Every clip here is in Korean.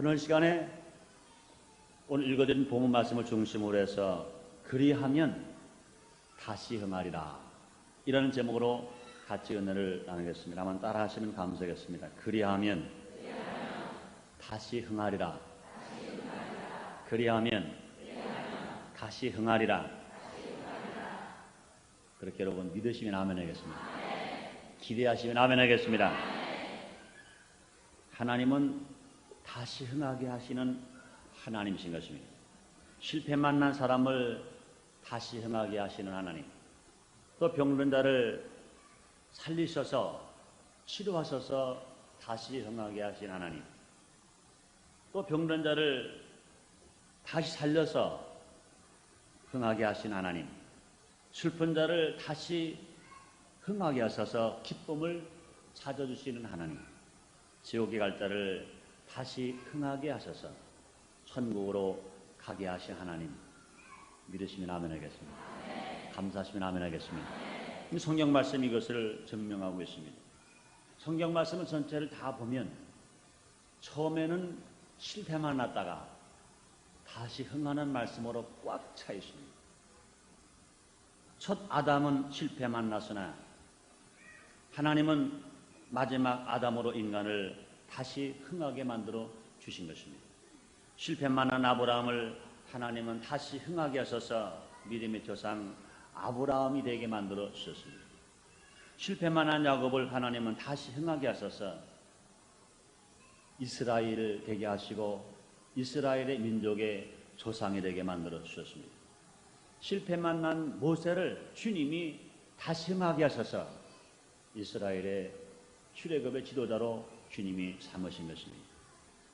오늘 시간에 오늘 읽어드린 본문 말씀을 중심으로 해서 그리하면 다시 흥하리라 이라는 제목으로 같이 은혜를 나누겠습니다. 한번 따라 하시면 감사하겠습니다. 그리하면 다시 흥하리라. 그리하면 다시 흥하리라. 그렇게 여러분 믿으시면 아멘 하겠습니다. 기대하시면 아멘 하겠습니다. 하나님은 다시 흥하게 하시는 하나님이신 것입니다. 실패 만난 사람을 다시 흥하게 하시는 하나님, 또 병든 자를 살리셔서 치료하셔서 다시 흥하게 하신 하나님, 또 병든 자를 다시 살려서 흥하게 하신 하나님, 슬픈 자를 다시 흥하게 하셔서 기쁨을 찾아주시는 하나님, 지옥에 갈 자를 다시 흥하게 하셔서 천국으로 가게 하신 하나님, 믿으시면 아멘 하겠습니다. 감사하시면 아멘 하겠습니다. 성경 말씀이 이것을 증명하고 있습니다. 성경 말씀을 전체를 다 보면 처음에는 실패만 났다가 다시 흥하는 말씀으로 꽉 차 있습니다. 첫 아담은 실패만 났으나 하나님은 마지막 아담으로 인간을 다시 흥하게 만들어 주신 것입니다. 실패만 난 아브라함을 하나님은 다시 흥하게 하셔서 믿음의 조상 아브라함이 되게 만들어 주셨습니다. 실패만 난 야곱을 하나님은 다시 흥하게 하셔서 이스라엘을 되게 하시고 이스라엘의 민족의 조상이 되게 만들어 주셨습니다. 실패만 난 모세를 주님이 다시 흥하게 하셔서 이스라엘의 출애굽의 지도자로 주님이 삼으신 것입니다.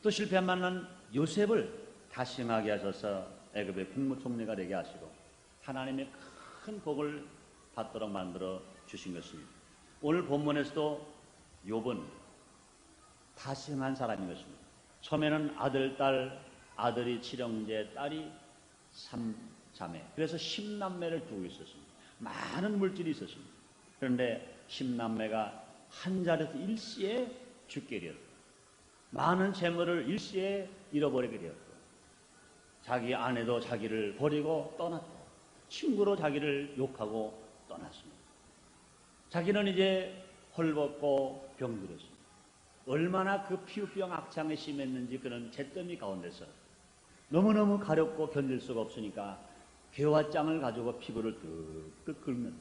또 실패만 난 요셉을 다시 흥하게 하셔서 애굽의 국무총리가 되게 하시고 하나님의 큰 복을 받도록 만들어 주신 것입니다. 오늘 본문에서도 욥은 다시 흥한 사람인 것입니다. 처음에는 아들, 딸, 아들이 7형제, 딸이 3자매, 그래서 10남매를 두고 있었습니다. 많은 물질이 있었습니다. 그런데 10남매가 한 자리에서 일시에 죽게 되었고 많은 재물을 일시에 잃어버리게 되었고 자기 아내도 자기를 버리고 떠났고 친구로 자기를 욕하고 떠났습니다. 자기는 이제 헐벗고 병들었습니다. 얼마나 그 피부병 악창이 심했는지 그는 잿더미 가운데서 너무너무 가렵고 견딜 수가 없으니까 개화장을 가지고 피부를 뜩뜩 긁는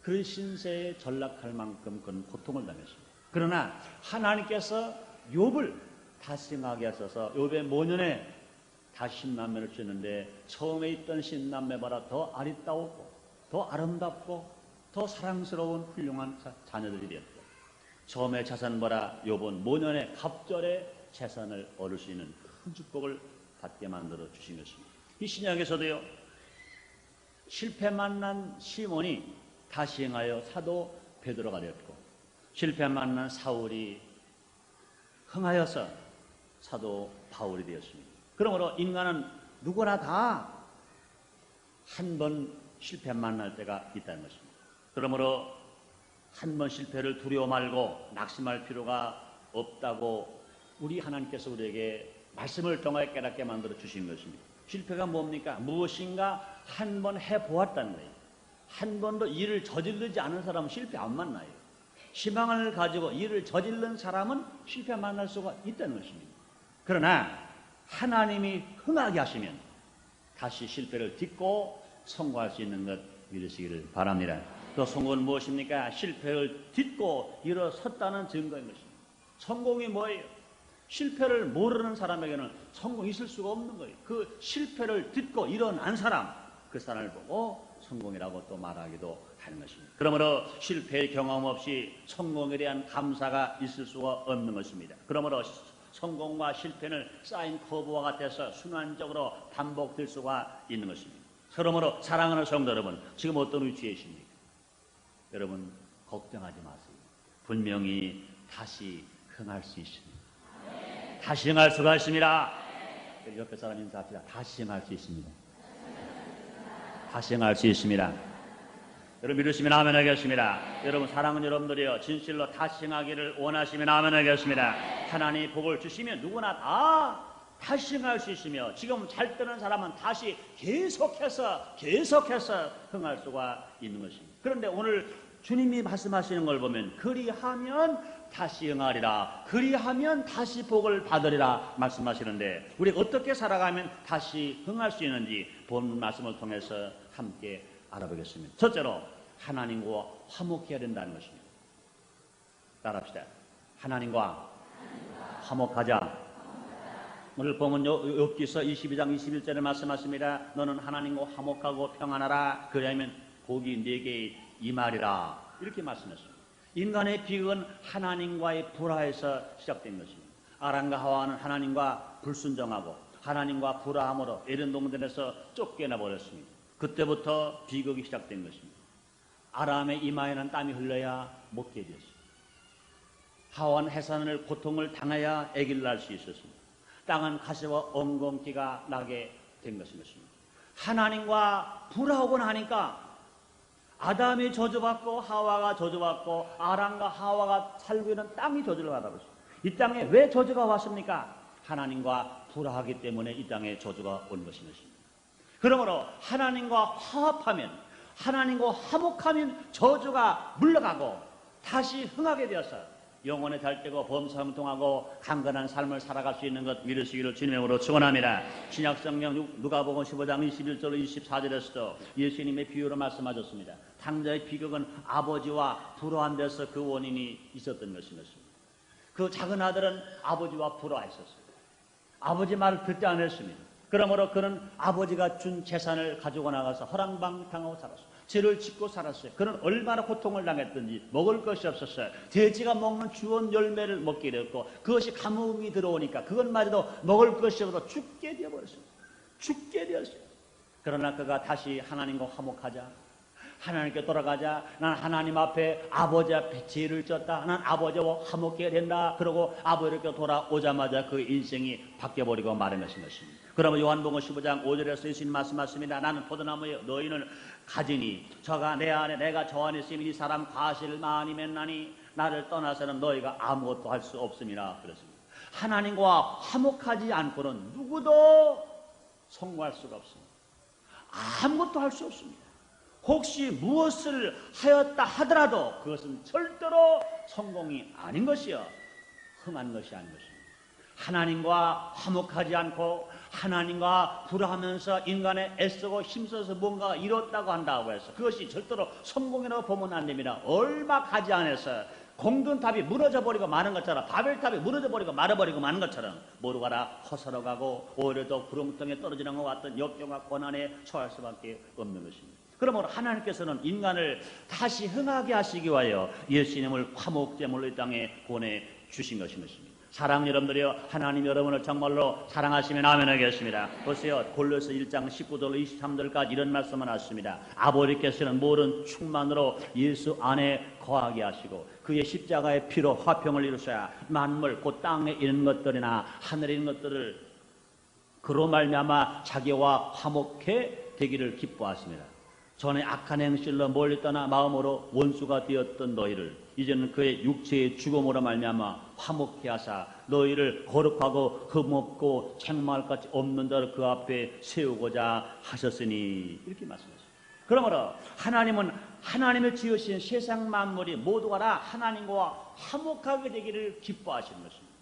그런 신세에 전락할 만큼 그는 고통을 당했습니다. 그러나 하나님께서 욥을 다시 흥하게 하셔서 욥의 모년에 다시 10남매를 주셨는데 처음에 있던 10남매보다 더 아리따우고 더 아름답고 더 사랑스러운 훌륭한 자녀들이 되었고 처음에 자산보다 욥은 모년에 갑절에 재산을 얻을 수 있는 큰 축복을 받게 만들어 주신 것입니다. 이 신약에서도요, 실패 만난 시몬이 다시 흥하여 사도 베드로가 되었고 실패 만난 사울이 흥하여서 사도 바울이 되었습니다. 그러므로 인간은 누구나 다 한 번 실패 만날 때가 있다는 것입니다. 그러므로 한 번 실패를 두려워 말고 낙심할 필요가 없다고 우리 하나님께서 우리에게 말씀을 통하여 깨닫게 만들어 주신 것입니다. 실패가 뭡니까? 무엇인가 한 번 해보았다는 거예요. 한 번도 일을 저지르지 않은 사람은 실패 안 만나요. 희망을 가지고 일을 저지른 사람은 실패 만날 수가 있다는 것입니다. 그러나 하나님이 흥하게 하시면 다시 실패를 딛고 성공할 수 있는 것 믿으시기를 바랍니다. 또 성공은 무엇입니까? 실패를 딛고 일어섰다는 증거인 것입니다. 성공이 뭐예요? 실패를 모르는 사람에게는 성공이 있을 수가 없는 거예요. 그 실패를 딛고 일어난 사람, 그 사람을 보고 성공이라고 또 말하기도 하는 것입니다. 그러므로 실패의 경험 없이 성공에 대한 감사가 있을 수가 없는 것입니다. 그러므로 성공과 실패는 사인 커브와 같아서 순환적으로 반복될 수가 있는 것입니다. 그러므로 사랑하는 성도 여러분, 지금 어떤 위치에 계십니까? 여러분 걱정하지 마세요. 분명히 다시 흥할 수 있습니다. 다시 흥할 수가 있습니다. 옆에 사람 인사합시다. 다시 흥할 수 있습니다. 다시 흥할 수 있습니다. 여러분 믿으시면 아멘 하겠습니다. 여러분 사랑하는 여러분들이요, 진실로 다시 흥하기를 원하시면 아멘 하겠습니다. 하나님이 복을 주시면 누구나 다 다시 흥할 수 있으며, 지금 잘 뜨는 사람은 다시 계속해서 흥할 수가 있는 것입니다. 그런데 오늘 주님이 말씀하시는 걸 보면 그리하면 다시 흥하리라, 그리하면 다시 복을 받으리라 말씀하시는데, 우리가 어떻게 살아가면 다시 흥할 수 있는지 본 말씀을 통해서 함께 알아보겠습니다. 첫째로 하나님과 화목해야 된다는 것입니다. 따라합시다. 하나님과 화목하자. 오늘 보면 욥기서 22장 21절에 말씀하십니다. 너는 하나님과 화목하고 평안하라, 그리하면 복이 네게 임하리라, 이렇게 말씀했습니다. 인간의 비극은 하나님과의 불화에서 시작된 것입니다. 아람과 하와는 하나님과 불순종하고 하나님과 불화함으로 에덴 동산에서 쫓겨나 버렸습니다. 그때부터 비극이 시작된 것입니다. 아람의 이마에는 땀이 흘러야 먹게 되었습니다. 하와는 해산을 고통을 당해야 아기를 낳을 수 있었습니다. 땅은 가시와 엉겅퀴가 나게 된 것입니다. 하나님과 불화하고 나니까 아담이 저주받고 하와가 저주받고 아람과 하와가 살고 있는 땅이 저주를 받아버렸습니다. 이 땅에 왜 저주가 왔습니까? 하나님과 불화하기 때문에 이 땅에 저주가 온 것입니다. 그러므로 하나님과 화합하면, 하나님과 화목하면 저주가 물러가고 다시 흥하게 되어서 영혼의 잘되고 범사형통하고 강건한 삶을 살아갈 수 있는 것 믿으시기를 주님으로 축원합니다. 신약성경 누가복음 15장 21절 24절에서도 예수님의 비유로 말씀하셨습니다. 탕자의 비극은 아버지와 불화한 데서 그 원인이 있었던 것입니다. 그 작은 아들은 아버지와 불화했었어요. 아버지 말을 듣지 않았습니다. 그러므로 그는 아버지가 준 재산을 가지고 나가서 허랑방탕하고 살았어요. 죄를 짓고 살았어요. 그는 얼마나 고통을 당했든지 먹을 것이 없었어요. 돼지가 먹는 주원 열매를 먹게 되었고, 그것이 가뭄이 들어오니까 그것마저도 먹을 것이 없어서 죽게 되어버렸어요. 죽게 되었어요. 그러나 그가 다시 하나님과 화목하자, 하나님께 돌아가자, 난 하나님 앞에, 아버지 앞에 죄를 졌다, 난 아버지와 화목해야 된다, 그러고 아버지께 돌아오자마자 그 인생이 바뀌어버리고 마른 것입니다. 그러면 요한복음 15장 5절에서 예수님 말씀하십니다. 나는 포도나무에 너희는 가지니 저가 내 안에 내가 저 안에 있으면 이 사람 과실을 많이 맺나니 나를 떠나서는 너희가 아무것도 할 수 없음이라 그랬습니다. 하나님과 화목하지 않고는 누구도 성공할 수가 없습니다. 아무것도 할 수 없습니다. 혹시 무엇을 하였다 하더라도 그것은 절대로 성공이 아닌 것이요, 흥한 것이 아닌 것입니다. 하나님과 화목하지 않고 하나님과 불화하면서 인간의 애쓰고 힘써서 뭔가 이뤘다고 한다고 해서 그것이 절대로 성공이라고 보면 안 됩니다. 얼마 가지 않아서 공든탑이 무너져 버리고 마는 것처럼, 바벨탑이 무너져 버리고 말아버리고 마는 것처럼 모두 가라 허설어가고 오히려 더 구렁텅이에 떨어지는 것 같은 역경과 고난에 처할 수밖에 없는 것입니다. 그러므로 하나님께서는 인간을 다시 흥하게 하시기 위하여 예수님을 화목제물로 이 땅에 보내주신 것입니다. 사랑 여러분들이여, 하나님 여러분을 정말로 사랑하시면 아멘 하겠습니다. 보세요. 골로새 1장 19절 23절까지 이런 말씀을 하십니다. 아버지께서는 모든 충만으로 예수 안에 거하게 하시고 그의 십자가의 피로 화평을 이루셔야 만물 곧 땅에 있는 것들이나 하늘에 있는 것들을 그로 말미암아 자기와 화목해 되기를 기뻐하십니다. 전에 악한 행실로 멀리 떠나 마음으로 원수가 되었던 너희를 이제는 그의 육체의 죽음으로 말미암아 화목케 하사 너희를 거룩하고 흠없고 책망할 것이 없는 자를 그 앞에 세우고자 하셨으니, 이렇게 말씀하셨습니다. 그러므로 하나님은 하나님을 지으신 세상 만물이 모두가 다 하나님과 화목하게 되기를 기뻐하시는 것입니다.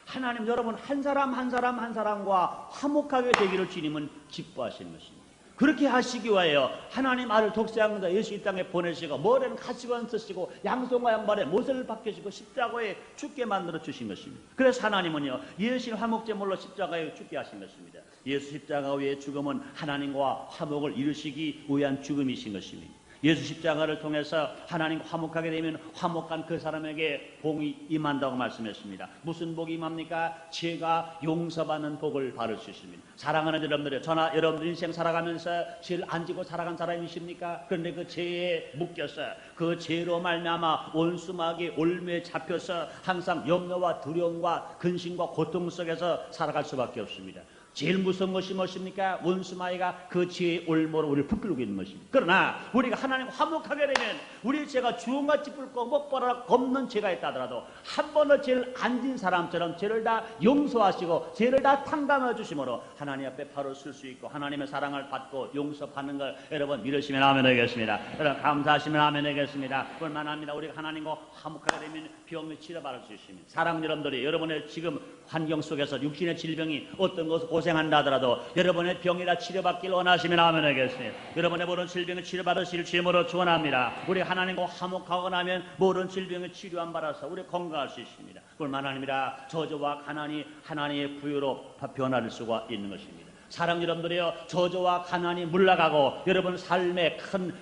하나님 여러분 한 사람 한 사람과 화목하게 되기를 주님은 기뻐하시는 것입니다. 그렇게 하시기 위하여 하나님 아들 독생자 예수 이 땅에 보내시고 머리는 가시관 쓰시고 양손과 양발에 못을 박히시고 십자가에 죽게 만들어 주신 것입니다. 그래서 하나님은요 예수님 화목제물로 십자가에 죽게 하신 것입니다. 예수 십자가 위의 죽음은 하나님과 화목을 이루시기 위한 죽음이신 것입니다. 예수 십자가를 통해서 하나님 화목하게 되면 화목한 그 사람에게 복이 임한다고 말씀했습니다. 무슨 복이 임합니까? 죄가 용서받는 복을 받을 수 있습니다. 사랑하는 여러분들, 저나 여러분들 인생 살아가면서 죄를 안 지고 살아간 사람이십니까? 그런데 그 죄에 묶여서 그 죄로 말미암아 원수마귀 올무에 잡혀서 항상 염려와 두려움과 근심과 고통 속에서 살아갈 수밖에 없습니다. 제일 무서운 것이 무엇입니까? 원수마귀가 그 죄의 올무로 우리를 붙들고 있는 것입니다. 그러나 우리가 하나님과 화목하게 되면 우리 죄가 주홍같이 붉고 목바라 겁는 죄가 있다 하더라도 한 번은 죄를 안 진 사람처럼 죄를 다 용서하시고 죄를 다 탕감해 주심으로 하나님 앞에 바로 설 수 있고 하나님의 사랑을 받고 용서받는 걸 여러분 믿으시면 아멘 하겠습니다. 여러분 감사하시면 아멘 하겠습니다. 그럴만 합니다. 우리가 하나님과 화목하게 되면 병이 치료받을 수 있습니다. 사랑 여러분들이 여러분의 지금 환경 속에서 육신의 질병이 어떤 것을 고생한다 하더라도 여러분의 병이라 치료받길 원하시면 아멘 하겠습니다. 여러분의 모든 질병을 치료받으실 주님으로 축원합니다. 우리 하나님과 화목하고 나면 모든 질병을 치료함 받아서 우리 건강할 수 있습니다. 그뿐만 아니라 저주와 가난이 하나님의 부유로 변할 수가 있는 것입니다. 사랑 여러분들이요, 저주와 가난이 물러가고 여러분 삶에 큰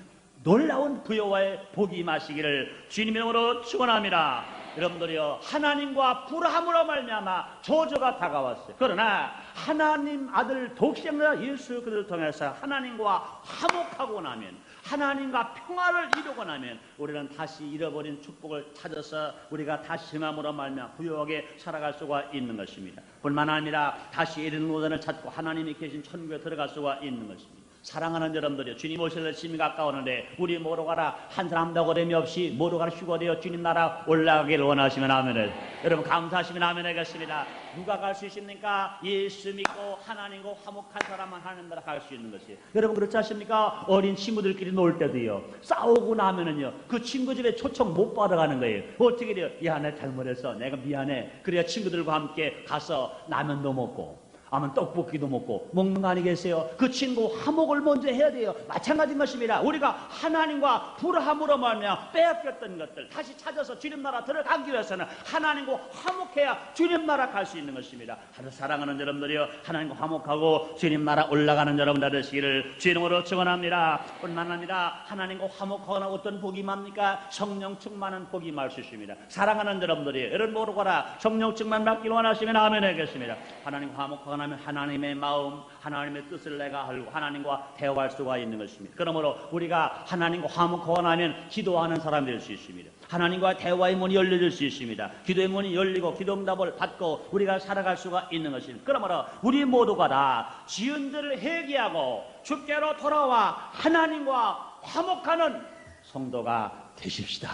놀라운 부여와의 복이 임하시기를 주님의 이름으로 축원합니다. 여러분들이요, 하나님과 불함으로 말미암아 저주가 다가왔어요. 그러나 하나님 아들 독생자 예수 그리스도를 통해서 하나님과 화목하고 나면, 하나님과 평화를 이루고 나면 우리는 다시 잃어버린 축복을 찾아서 우리가 다시 행함으로 말미암아 부유하게 살아갈 수가 있는 것입니다. 뿐만 아니라 다시 잃은 노전을 찾고 하나님이 계신 천국에 들어갈 수가 있는 것입니다. 사랑하는 여러분들이요, 주님 오실 날심이 가까우는데 우리 모두 가라 한 사람도 어려움이 없이 모두 가라 휴거되어 주님 나라 올라가기를 원하시면 아멘을. 여러분 감사하시면 아멘 하겠습니다. 누가 갈 수 있습니까? 예수 믿고 하나님과 화목한 사람만 하나님 나라 갈 수 있는 것이에요. 여러분 그렇지 않습니까? 어린 친구들끼리 놀 때도요, 싸우고 나면은요 그 친구 집에 초청 못 받아가는 거예요. 어떻게 돼요? 야, 내 잘못했어, 내가 미안해. 그래야 친구들과 함께 가서 라면도 먹고 아면 떡볶이도 먹고 먹는 거 아니겠어요? 그 친구 화목을 먼저 해야 돼요. 마찬가지인 것입니다. 우리가 하나님과 불함으로 말미암아 빼앗겼던 것들 다시 찾아서 주님 나라 들어가기 위해서는 하나님과 화목해야 주님 나라 갈 수 있는 것입니다. 사랑하는 여러분들이요, 하나님과 화목하고 주님 나라 올라가는 여러분들 되시기를 주님으로 축원합니다. 뿐만 아니라 하나님과 화목하거나 어떤 복이 맙니까? 성령 충만한 복이 임할 수 있습니다. 사랑하는 여러분들이요, 여러분 모르거나 성령 충만 받기를 원하시면 아멘 하겠습니다. 하나님과 화목하거나 하나님의 마음, 하나님의 뜻을 내가 알고 하나님과 대화할 수가 있는 것입니다. 그러므로 우리가 하나님과 화목하고 나면 기도하는 사람이 될 수 있습니다. 하나님과 대화의 문이 열려질 수 있습니다. 기도의 문이 열리고 기도응답을 받고 우리가 살아갈 수가 있는 것입니다. 그러므로 우리 모두가 다 지은 죄를 회개하고 주께로 돌아와 하나님과 화목하는 성도가 되십시다.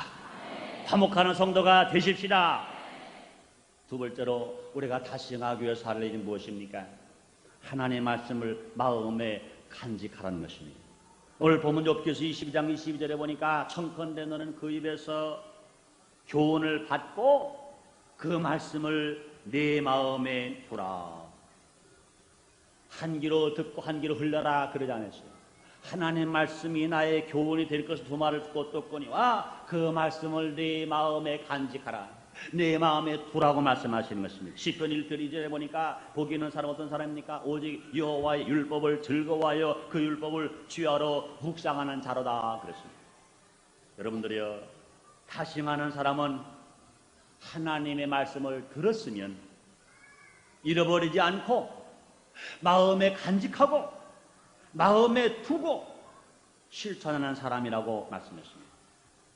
화목하는 성도가 되십시다. 두 번째로 우리가 다시 행하기 위해서 할 일이 무엇입니까? 하나님의 말씀을 마음에 간직하라는 것입니다. 오늘 본문 욥기서 22장 22절에 보니까 청컨대 너는 그 입에서 교훈을 받고 그 말씀을 내 마음에 두라. 한 귀로 듣고 한 귀로 흘려라 그러지 않았어요. 하나님의 말씀이 나의 교훈이 될 것을 두 말을 듣고 듣거니와 그 말씀을 내 마음에 간직하라. 내 마음에 두라고 말씀하시는 것입니다. 시편 1편 2절에 보니까 복이 있는 사람 어떤 사람입니까? 오직 여호와의 율법을 즐거워하여 그 율법을 취하러 묵상하는 자로다 그랬습니다. 여러분들이요, 타심하는 사람은 하나님의 말씀을 들었으면 잃어버리지 않고 마음에 간직하고 마음에 두고 실천하는 사람이라고 말씀했습니다.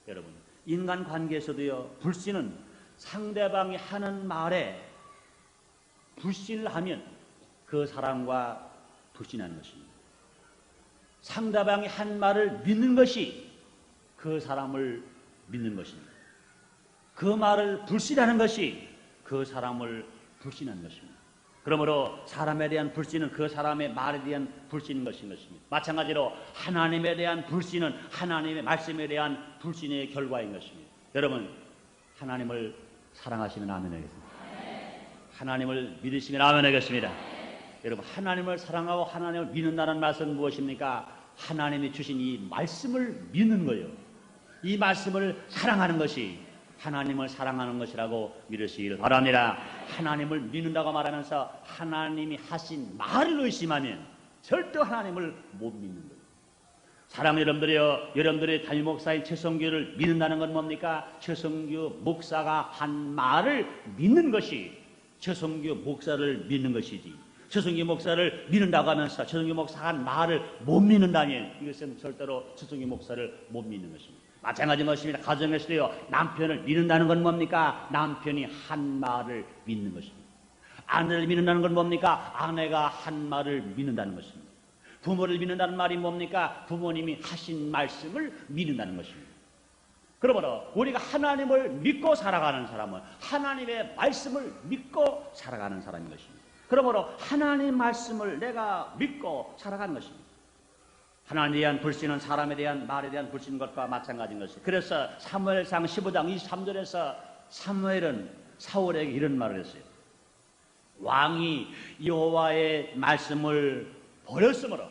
여러분, 인간관계에서도요, 불신은 상대방이 하는 말에 불신을 하면 그 사람과 불신하는 것입니다. 상대방이 한 말을 믿는 것이 그 사람을 믿는 것입니다. 그 말을 불신하는 것이 그 사람을 불신하는 것입니다. 그러므로 사람에 대한 불신은 그 사람의 말에 대한 불신인 것입니다. 마찬가지로 하나님에 대한 불신은 하나님의 말씀에 대한 불신의 결과인 것입니다. 여러분, 하나님을 사랑하시면 아멘 하겠습니다. 하나님을 믿으시면 아멘 하겠습니다. 여러분, 하나님을 사랑하고 하나님을 믿는다는 말씀은 무엇입니까? 하나님이 주신 이 말씀을 믿는 거예요. 이 말씀을 사랑하는 것이 하나님을 사랑하는 것이라고 믿으시기를 바랍니다. 하나님을 믿는다고 말하면서 하나님이 하신 말을 의심하면 절대 하나님을 못 믿는 거예요. 사랑하는 여러분들이요, 여러분들의 담임 목사인 최성규를 믿는다는 건 뭡니까? 최성규 목사가 한 말을 믿는 것이 최성규 목사를 믿는 것이지, 최성규 목사를 믿는다고 하면서 최성규 목사가 한 말을 못 믿는다면 이것은 절대로 최성규 목사를 못 믿는 것입니다. 마찬가지 것입니다. 가정에서도요, 남편을 믿는다는 건 뭡니까? 남편이 한 말을 믿는 것입니다. 아내를 믿는다는 건 뭡니까? 아내가 한 말을 믿는다는 것입니다. 부모를 믿는다는 말이 뭡니까? 부모님이 하신 말씀을 믿는다는 것입니다. 그러므로 우리가 하나님을 믿고 살아가는 사람은 하나님의 말씀을 믿고 살아가는 사람인 것입니다. 그러므로 하나님의 말씀을 내가 믿고 살아가는 것입니다. 하나님에 대한 불신은 사람에 대한 말에 대한 불신인 것과 마찬가지인 것입니다. 그래서 사무엘상 15장 23절에서 사무엘은 사울에게 이런 말을 했어요. 왕이 여호와의 말씀을 버렸으므로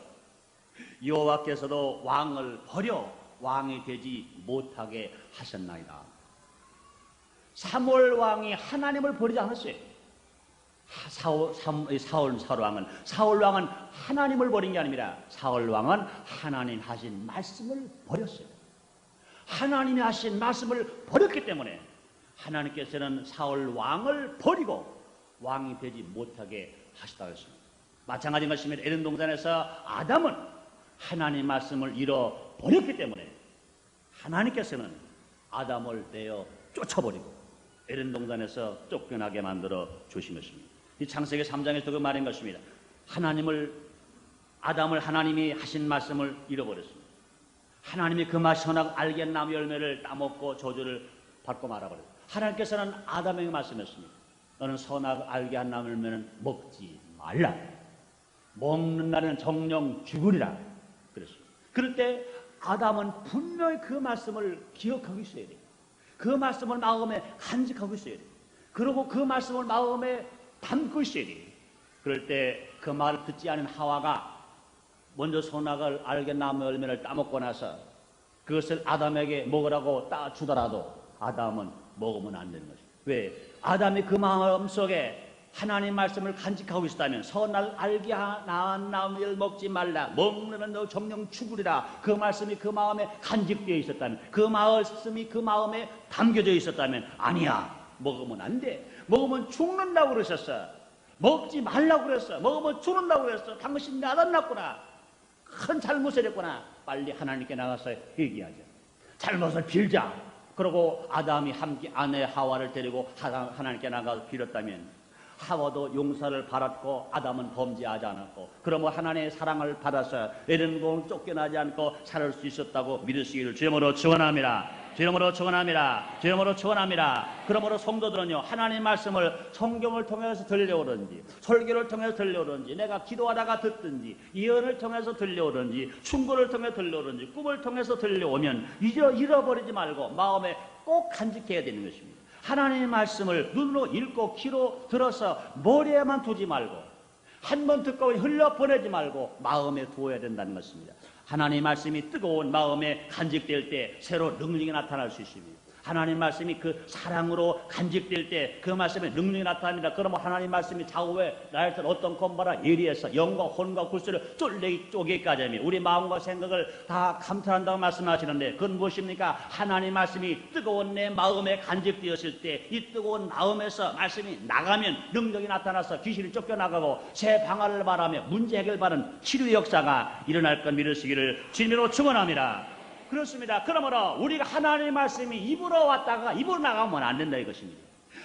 여호와께서도 왕을 버려 왕이 되지 못하게 하셨나이다. 사무엘 왕이 하나님을 버리지 않았어요. 사울 왕은 하나님을 버린 게 아닙니다. 사울 왕은 하나님 하신 말씀을 버렸어요. 하나님이 하신 말씀을 버렸기 때문에 하나님께서는 사울 왕을 버리고 왕이 되지 못하게 하시다고 했습니다. 마찬가지인 것입니다. 에덴 동산에서 아담은 하나님 말씀을 잃어버렸기 때문에 하나님께서는 아담을 내어 쫓아버리고 에덴 동산에서 쫓겨나게 만들어 주신 것입니다. 이 창세기 3장에서 그 말인 것입니다. 아담을 하나님이 하신 말씀을 잃어버렸습니다. 하나님이 그 맛이 선악 알게 나무 열매를 따먹고 저주를 받고 말아버렸습니다. 하나님께서는 아담에게 말씀했습니다. 너는 선악 알게 한 나무 열매는 먹지 말라. 먹는 날에는 정령 죽으리라. 그랬습니다. 그럴 때 아담은 분명히 그 말씀을 기억하고 있어야 돼요. 그 말씀을 마음에 간직하고 있어야 돼요. 그리고 그 말씀을 마음에 담고 있어야 돼요. 그럴 때 그 말을 듣지 않은 하와가 먼저 선악을 알게 나무 열매를 따먹고 나서 그것을 아담에게 먹으라고 따주더라도 아담은 먹으면 안 되는 것입니다. 왜? 아담이 그 마음속에 하나님 말씀을 간직하고 있었다면 선악을 알게 한 나무를 먹지 말라. 먹는 너 정령 죽으리라. 그 말씀이 그 마음에 간직되어 있었다면, 그 말씀이 그 마음에 담겨져 있었다면 아니야, 먹으면 안 돼. 먹으면 죽는다고 그러셨어. 먹지 말라고 그랬어. 먹으면 죽는다고 그랬어. 당신 나단났구나. 큰 잘못을 했구나. 빨리 하나님께 나가서 얘기하자. 잘못을 빌자. 그러고 아담이 함께 아내 하와를 데리고 하나님께 나가서 빌었다면 하와도 용서를 받았고 아담은 범죄하지 않았고 그러면 하나님의 사랑을 받아서 에덴 동산을 쫓겨나지 않고 살 수 있었다고 믿으시기를 주님으로 축원합니다. 주님으로 축원합니다. 주님으로 축원합니다. 그러므로 성도들은요, 하나님의 말씀을 성경을 통해서 들려오든지 설교를 통해서 들려오든지 내가 기도하다가 듣든지 예언을 통해서 들려오든지 충고를 통해서 들려오든지 꿈을 통해서 들려오면 잃어버리지 말고 마음에 꼭 간직해야 되는 것입니다. 하나님의 말씀을 눈으로 읽고 귀로 들어서 머리에만 두지 말고 한 번 듣고 흘려보내지 말고 마음에 두어야 된다는 것입니다. 하나님의 말씀이 뜨거운 마음에 간직될 때 새로 능력이 나타날 수 있습니다. 하나님 말씀이 그 사랑으로 간직될 때 그 말씀에 능력이 나타납니다. 그러면 하나님 말씀이 좌우에 나에서 어떤 건바라 예리해서 영과 혼과 굴수를 쪼개기까지 하며 우리 마음과 생각을 다 감탄한다고 말씀하시는데 그건 무엇입니까? 하나님 말씀이 뜨거운 내 마음에 간직되었을 때 이 뜨거운 마음에서 말씀이 나가면 능력이 나타나서 귀신이 쫓겨나가고 새 방안을 바라며 문제 해결받는 치료의 역사가 일어날 것 믿으시기를 주님으로 축원합니다. 그렇습니다. 그러므로 우리가 하나님의 말씀이 입으로 왔다가 입으로 나가면 안 된다 이것입니다.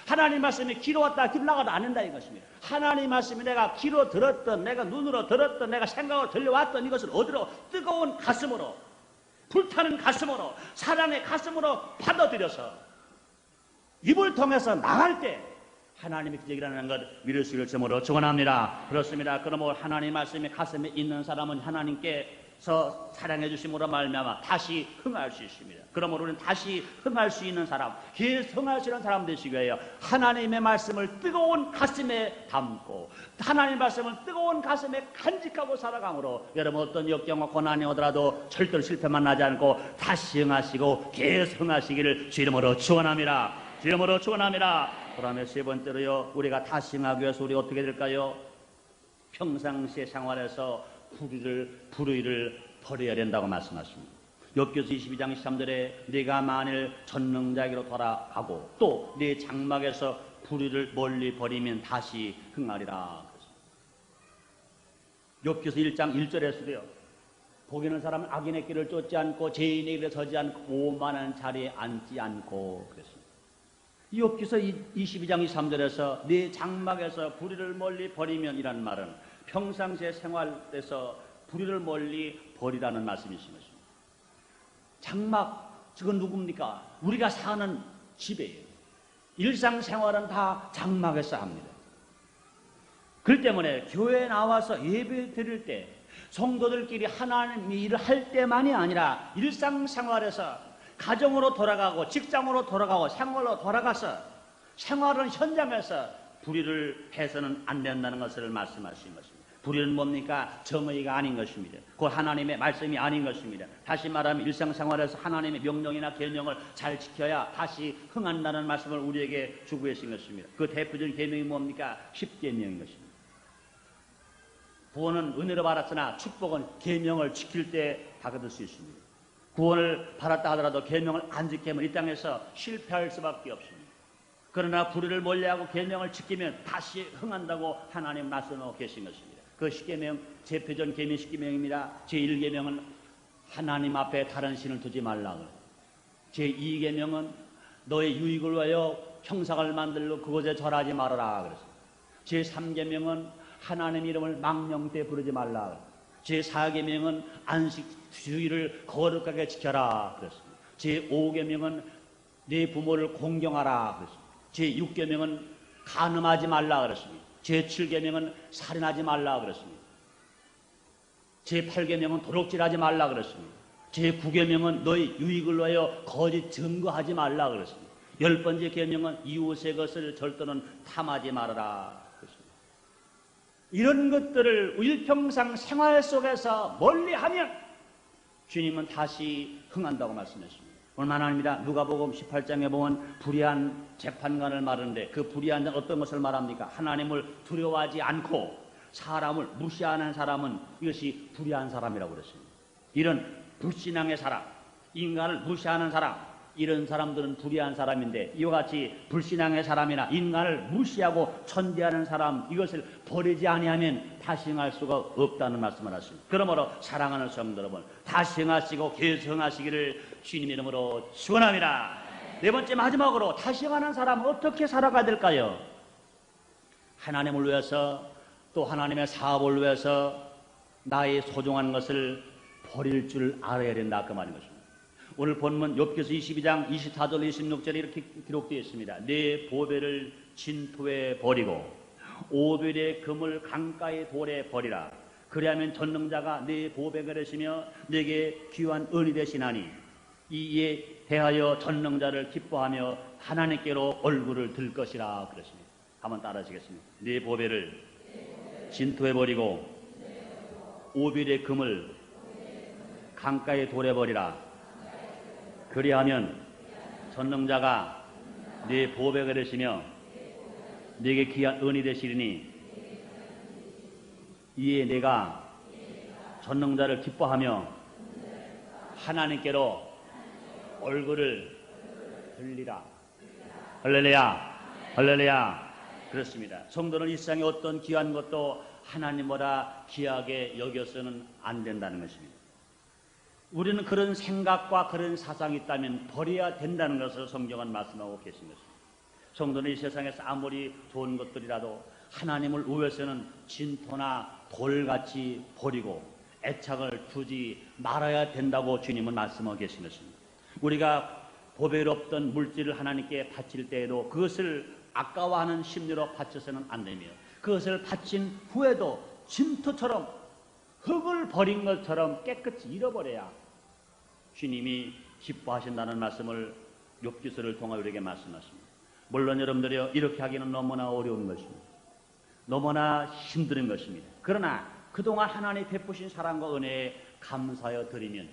하나님 말씀이 귀로 왔다가 귀로 나가도 안 된다 이것입니다. 하나님 말씀이 내가 귀로 들었던 내가 눈으로 들었던 내가 생각으로 들려왔던 이것을 어디로 뜨거운 가슴으로 불타는 가슴으로 사랑의 가슴으로 받아들여서 입을 통해서 나갈 때 하나님의 기적이 일어나는 것 믿을 수 있을 점으로 축원합니다. 그렇습니다. 그러므로 하나님 말씀이 가슴에 있는 사람은 하나님께서 사랑해 주심으로 말미암아 다시 흥할 수 있습니다. 그러므로 우리는 다시 흥할 수 있는 사람, 계속 흥할 수 있는 사람 되시기 위하여 하나님의 말씀을 뜨거운 가슴에 담고 하나님의 말씀을 뜨거운 가슴에 간직하고 살아감으로 여러분 어떤 역경과 고난이 오더라도 절대로 실패만 나지 않고 다시 흥하시고 계속 흥하시기를 주 이름으로 축원합니다. 주 이름으로 축원합니다. 그다음에 세 번째로요, 우리가 다시 흥하기 위해서 우리 어떻게 될까요? 평상시의 생활에서 불의를 버려야 된다고 말씀하십니다. 욥기서 22장 13절에 네가 만일 전능자에게로 돌아가고 또 네 장막에서 불의를 멀리 버리면 다시 흥하리라. 욥기서 1장 1절에서도요, 복 있는 사람은 악인의 길을 쫓지 않고 죄인의 길에 서지 않고 오만한 자리에 앉지 않고 그랬습니다. 욥기서 22장 23절에서 네 장막에서 불의를 멀리 버리면 이라는 말은 평상시의 생활에서 불의를 멀리 버리라는 말씀이신 것입니다. 장막, 그건 누굽니까? 우리가 사는 집이에요. 일상생활은 다 장막에서 합니다. 그렇기 때문에 교회에 나와서 예배 드릴 때 성도들끼리 하나님의 일을 할 때만이 아니라 일상생활에서 가정으로 돌아가고 직장으로 돌아가고 생활로 돌아가서 생활은 현장에서 불의를 해서는 안 된다는 것을 말씀하신 것입니다. 불의는 뭡니까? 정의가 아닌 것입니다. 곧 하나님의 말씀이 아닌 것입니다. 다시 말하면 일상생활에서 하나님의 명령이나 계명을 잘 지켜야 다시 흥한다는 말씀을 우리에게 주고 계신 것입니다. 그 대표적인 계명이 뭡니까? 10계명인 것입니다. 구원은 은혜로 받았으나 축복은 계명을 지킬 때 받을 수 있습니다. 구원을 받았다 하더라도 계명을 안 지키면 이 땅에서 실패할 수밖에 없습니다. 그러나 불의를 멀리하고 계명을 지키면 다시 흥한다고 하나님 말씀하고 계신 것입니다. 그 10계명, 대표적인 계명 10계명입니다. 제1계명은 하나님 앞에 다른 신을 두지 말라. 제2계명은 너의 유익을 위하여 형상을 만들고 그곳에 절하지 말아라 그랬습니다. 제3계명은 하나님 이름을 망령되 부르지 말라. 제4계명은 안식 주일을 거룩하게 지켜라 그랬습니다. 제5계명은 네 부모를 공경하라 그랬습니다. 제6계명은 간음하지 말라 그랬습니다. 제7계명은 살인하지 말라 그랬습니다. 제8계명은 도둑질하지 말라 그랬습니다. 제9계명은 너희 유익을 위하여 거짓 증거하지 말라 그랬습니다. 10번째 계명은 이웃의 것을 절도는 탐하지 말아라 그랬습니다. 이런 것들을 일평상 생활 속에서 멀리하면 주님은 다시 흥한다고 말씀했습니다. 오늘 하나님입니다. 누가복음 18장에 보면 불의한 재판관을 말하는데 그 불의한 자는 어떤 것을 말합니까? 하나님을 두려워하지 않고 사람을 무시하는 사람은 이것이 불의한 사람이라고 그랬습니다. 이런 불신앙의 사람, 인간을 무시하는 사람, 이런 사람들은 불의한 사람인데 이와 같이 불신앙의 사람이나 인간을 무시하고 천대하는 사람, 이것을 버리지 아니하면 다시 행할 수가 없다는 말씀을 하십니다. 그러므로 사랑하는 성도 여러분, 다시 행하시고 계속 행하시기를 주님 이름으로 축원합니다. 네 번째 마지막으로 다시 행하는 사람은 어떻게 살아가야 될까요? 하나님을 위해서 또 하나님의 사업을 위해서 나의 소중한 것을 버릴 줄 알아야 된다 그 말인 것입니다. 오늘 본문 욥기서 22장 24절 26절에 이렇게 기록되어 있습니다. 내 보배를 진토에 버리고 오벨의 금을 강가의 돌에 버리라. 그리하면 전능자가 내 보배가 되시며 내게 귀한 은이 되시나니 이에 대하여 전능자를 기뻐하며 하나님께로 얼굴을 들 것이라 그랬습니다. 한번 따라하시겠습니다. 내 보배를 진토에 버리고 오벨의 금을 강가의 돌에 버리라. 그리하면 전능자가 네 보배가 되시며 네게 귀한 은이 되시리니 이에 내가 전능자를 기뻐하며 하나님께로 얼굴을 들리라. 할렐루야, 할렐루야. 그렇습니다. 성도는 이 세상에 어떤 귀한 것도 하나님보다 귀하게 여겨서는 안 된다는 것입니다. 우리는 그런 생각과 그런 사상이 있다면 버려야 된다는 것을 성경은 말씀하고 계신 것입니다. 성도는 이 세상에서 아무리 좋은 것들이라도 하나님을 위해서는 진토나 돌같이 버리고 애착을 두지 말아야 된다고 주님은 말씀하고 계신 것입니다. 우리가 보배롭던 물질을 하나님께 바칠 때에도 그것을 아까워하는 심리로 바쳐서는 안 되며 그것을 바친 후에도 진토처럼 흙을 버린 것처럼 깨끗이 잃어버려야 주님이 기뻐하신다는 말씀을 욥기서를 통해 우리에게 말씀하십니다. 물론 여러분들이 이렇게 하기는 너무나 어려운 것입니다. 너무나 힘든 것입니다. 그러나 그동안 하나님이 베푸신 사랑과 은혜에 감사하여 드리면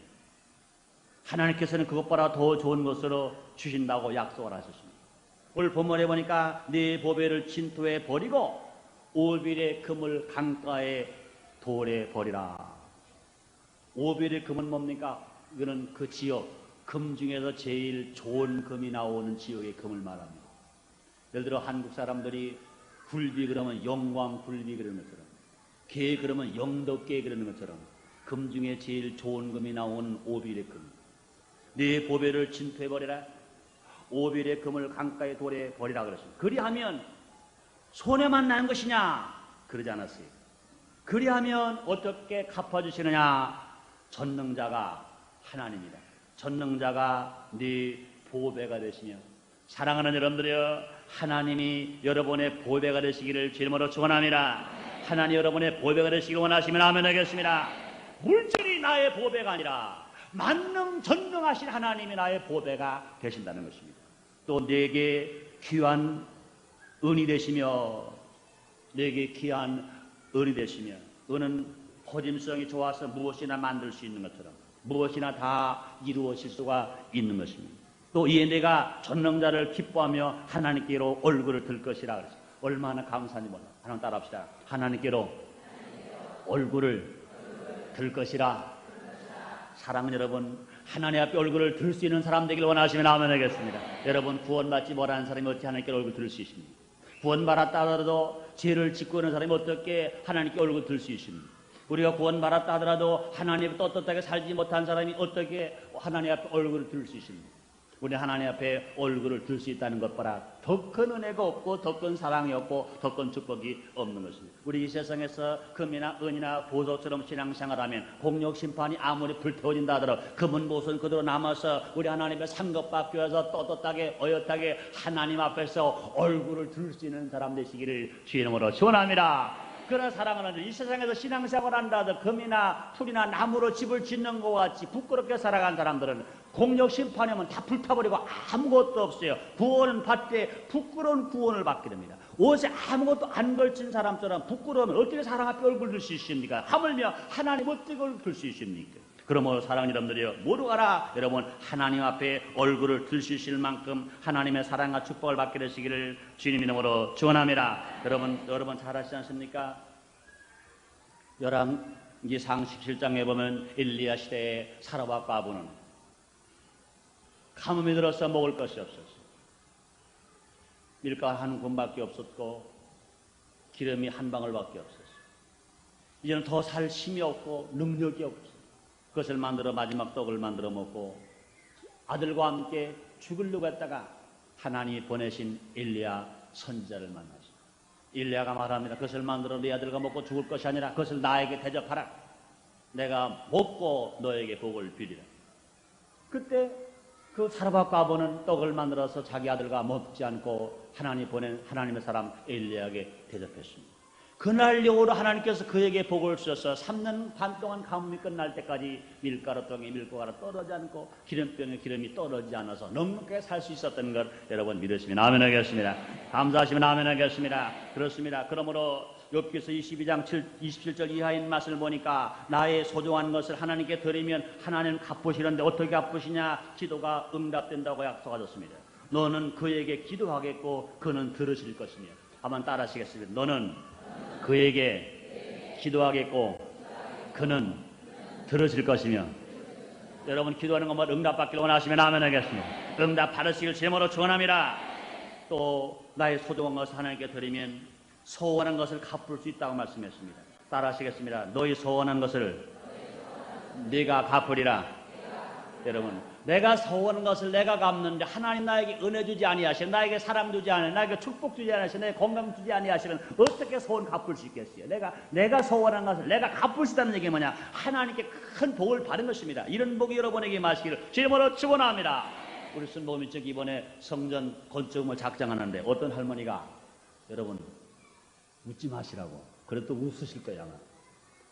하나님께서는 그것보다 더 좋은 것으로 주신다고 약속을 하셨습니다. 오늘 본문에 보니까 네 보배를 진토에 버리고 오빌의 금을 강가에 돌에 버리라. 오빌의 금은 뭡니까? 이거는 그 지역, 금 중에서 제일 좋은 금이 나오는 지역의 금을 말합니다. 예를 들어 한국 사람들이 굴비 그러면 영광 굴비 그러는 것처럼, 개 그러면 영덕개 그러는 것처럼 금 중에 제일 좋은 금이 나오는 오빌의 금. 네 보배를 진토해 버리라. 오빌의 금을 강가의 돌에 버리라 그랬습니다. 그리하면 손해만 나는 것이냐? 그러지 않았어요. 그리하면 어떻게 갚아주시느냐? 전능자가 하나님이다. 전능자가 네 보배가 되시며, 사랑하는 여러분들이여, 하나님이 여러분의 보배가 되시기를 주님으로 축원합니다. 하나님 여러분의 보배가 되시길 원하시면 아멘 하겠습니다. 물질이 나의 보배가 아니라 만능 전능하신 하나님이 나의 보배가 되신다는 것입니다. 또 내게 귀한 은이 되시며, 내게 귀한 은이 되시며, 은은 거짐성이 좋아서 무엇이나 만들 수 있는 것처럼 무엇이나 다 이루어질 수가 있는 것입니다. 또 이에 내가 전능자를 기뻐하며 하나님께로 얼굴을 들 것이라 그랬어요. 얼마나 감사한지 몰라. 하나님 따라합시다. 하나님께로 얼굴을 들 것이라. 사랑하는 여러분, 하나님 앞에 얼굴을 들 수 있는 사람 되길 원하시면 아멘 하겠습니다. 여러분, 구원받지 못하는 사람이 어떻게 하나님께 얼굴 들 수 있습니까? 구원받았다 하더라도 죄를 짓고 있는 사람이 어떻게 하나님께 얼굴 들 수 있습니까? 우리가 구원받았다 하더라도 하나님 떳떳하게 살지 못한 사람이 어떻게 하나님 앞에 얼굴을 들 수 있습니까? 우리 하나님 앞에 얼굴을 들 수 있다는 것보다 더 큰 은혜가 없고, 더 큰 사랑이 없고, 더 큰 축복이 없는 것입니다. 우리 이 세상에서 금이나 은이나 보석처럼 신앙생활하면 공력 심판이 아무리 불태워진다 하더라도 금은 보석은 그대로 남아서 우리 하나님의 상급받기 위해서 떳떳하게 어엿하게 하나님 앞에서 얼굴을 들 수 있는 사람 되시기를 주의 이름으로 축원합니다. 그러나 사랑하는 이 세상에서 신앙생활을 한다 하더라도 금이나 풀이나 나무로 집을 짓는 것 같이 부끄럽게 살아간 사람들은 공력 심판하면 다 불타버리고 아무것도 없어요. 구원은 받되 부끄러운 구원을 받게 됩니다. 옷에 아무것도 안 걸친 사람처럼 부끄러우면 어떻게 사랑 앞에 얼굴 들 수 있습니까? 하물며 하나님 어떻게 얼굴 들 수 있습니까? 그러므로 사랑하는 여러분들이여, 모두 가라. 여러분, 하나님 앞에 얼굴을 들 수 있을 만큼 하나님의 사랑과 축복을 받게 되시기를 주님 이름으로 축원합니다. 여러분 잘 아시지 않습니까? 열왕기상 17장에 보면 엘리야 시대에 사라와 과부는 가뭄이 들어서 먹을 것이 없었어요. 밀가 한 군밖에 없었고 기름이 한 방울밖에 없었어요. 이제는 더 살 힘이 없고 능력이 없어요. 그것을 만들어 마지막 떡을 만들어 먹고 아들과 함께 죽으려고 했다가 하나님이 보내신 엘리야 선지자를 만났습니다. 엘리야가 말합니다. 그것을 만들어 네 아들과 먹고 죽을 것이 아니라 그것을 나에게 대접하라. 내가 먹고 너에게 복을 비리라. 그때 그 사라밧 과부는 떡을 만들어서 자기 아들과 먹지 않고 하나님 보낸 하나님의 사람 엘리야에게 대접했습니다. 그날용으로 하나님께서 그에게 복을 주셔서 3년 반 동안 가뭄이 끝날 때까지 밀가루 병에 밀가루가 떨어지지 않고 기름병에 기름이 떨어지지 않아서 넉넉하게 살 수 있었던 걸 여러분 믿으시면 아멘 하겠습니다. 감사하시면 아멘 하겠습니다. 그렇습니다. 그러므로 욥기서 22장 27절 이하인 말씀을 보니까 나의 소중한 것을 하나님께 드리면 하나님은 갚으시는데 어떻게 갚으시냐? 기도가 응답된다고 약속하셨습니다. 너는 그에게 기도하겠고 그는 들으실 것이며. 한번 따라 하시겠습니다. 너는 그에게 기도하겠고 그는 들으실 것이며. 여러분 기도하는 것만 응답받기를 원하시면 아멘 하겠습니다. 응답 받으시길 제목으로 축원합니다. 또 나의 소중한 것을 하나님께 드리면 소원한 것을 갚을 수 있다고 말씀했습니다. 따라 하시겠습니다. 너희 소원한 것을 네가 갚으리라. 여러분, 내가 소원한 것을 내가 갚는데 하나님 나에게 은혜 주지 아니하시면, 나에게 사랑 주지 아니하시면, 나에게 축복 주지 아니하시면, 나에게 건강 주지 아니하시면 어떻게 소원 갚을 수 있겠어요? 내가 소원한 것을 내가 갚을 수 있다는 얘기 뭐냐? 하나님께 큰 복을 받은 것입니다. 이런 복이 여러분에게 마시기를 주님으로 축원합니다. 우리 순복음이 즉 이번에 성전 건축물 작정하는데 어떤 할머니가, 여러분 웃지 마시라고, 그래도 웃으실 거야 아마.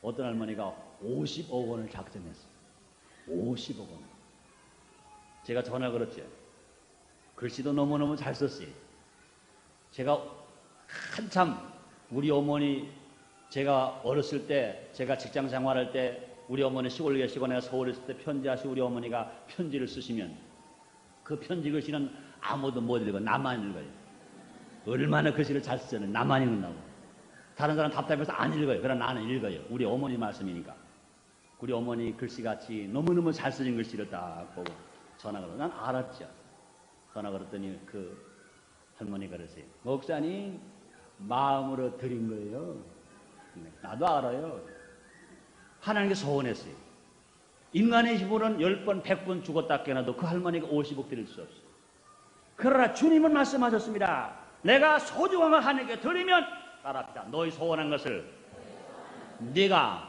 어떤 할머니가 50억 원을 작정했어요. 50억 원. 제가 전화 걸었죠. 글씨도 너무너무 잘 썼어요. 제가 한참 우리 어머니, 제가 어렸을 때, 제가 직장 생활할 때 우리 어머니 시골에 계시고 내가 서울에 있을 때 편지하시고 우리 어머니가 편지를 쓰시면 그 편지 글씨는 아무도 못 읽어. 나만 읽어요. 얼마나 글씨를 잘 쓰잖아요. 나만 읽는다고. 다른 사람 답답해서 안 읽어요. 그러나 나는 읽어요. 우리 어머니 말씀이니까. 우리 어머니 글씨같이 너무너무 잘 쓰신 글씨를 딱 보고 전화 걸어. 난 알았죠. 전화 걸었더니 그 할머니가 그러세요. 목사님, 마음으로 드린 거예요. 나도 알아요. 하나님께 소원했어요. 인간의 힘으로는 10번, 100번 죽었다 깨어나도 그 할머니가 50억 드릴 수 없어요. 그러나 주님은 말씀하셨습니다. 내가 소중한 걸 하나님께 드리면 따라합니다. 너희 소원한 것을 네가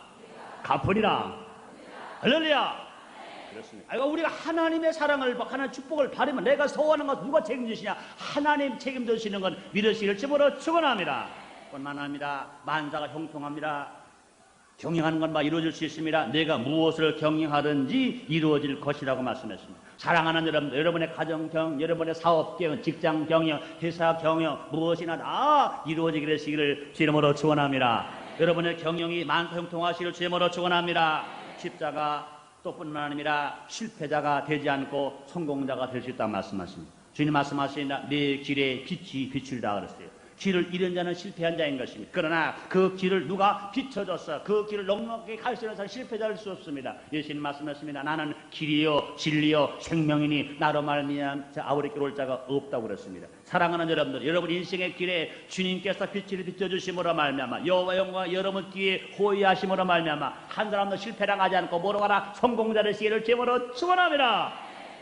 갚으리라. 할렐루야. 그렇습니다. 그러니까 우리가 하나님의 사랑을, 하나님의 축복을 바라면 내가 소원한 것 누가 책임지시냐? 하나님 책임지시는 건 믿으시길 주으로 축원합니다. 뿐만 아니라 만사가 형통합니다. 경영하는 건 이루어질 수 있습니다. 내가 무엇을 경영하든지 이루어질 것이라고 말씀했습니다. 사랑하는 여러분, 여러분의 가정 경영, 여러분의 사업 경영, 직장 경영, 회사 경영 무엇이나 다 이루어지게 되시기를 주님으로 축원합니다. 여러분의 경영이 만사 형통하시기를 주님으로 축원합니다. 십자가 또 뿐만 아니라 실패자가 되지 않고 성공자가 될 수 있다고 말씀하십니다. 주님 말씀하시니라 내 길에 빛이 비출다 그랬어요. 길을 잃은 자는 실패한 자인 것입니다. 그러나 그 길을 누가 비춰줬어? 그 길을 넉넉히 갈 수 있는 사람 실패자일 수 없습니다. 예수님 말씀하십니다. 나는 길이요 진리요 생명이니 나로 말미암아 아우리께 올 자가 없다고 그랬습니다. 사랑하는 여러분들, 여러분 인생의 길에 주님께서 빛을 비춰주심으로 말미암아 여호와 영광 여러분 뒤에 호위하심으로 말미암아 한 사람도 실패당하지 않고 뭐로 가라 성공자 되시기를 주님으로 축원합니다.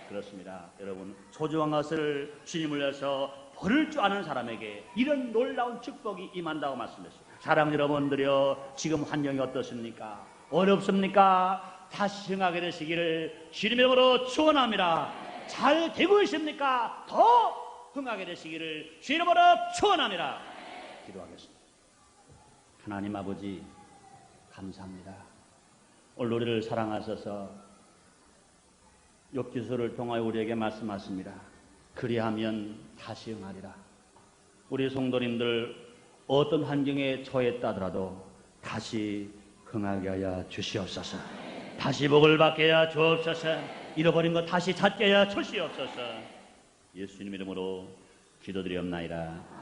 그렇습니다. 여러분 소중한 것을 주님을 위해서 버릴 줄 아는 사람에게 이런 놀라운 축복이 임한다고 말씀했어요. 사랑하는 여러분들이여, 지금 환경이 어떻습니까? 어렵습니까? 다시 흥하게 되시기를 주님의 이름으로 축원합니다. 잘 되고 있습니까? 더 흥하게 되시기를 주님의 이름으로 축원합니다. 기도하겠습니다. 하나님 아버지 감사합니다. 오늘 우리를 사랑하셔서 욥기서를 통하여 우리에게 말씀하십니다. 그리하면 다시 응하리라. 우리 성도님들 어떤 환경에 처했다 하더라도 다시 흥하게 하여 주시옵소서. 다시 복을 받게 하여 주옵소서. 잃어버린 것 다시 찾게 하여 주시옵소서. 예수님 이름으로 기도드리옵나이다.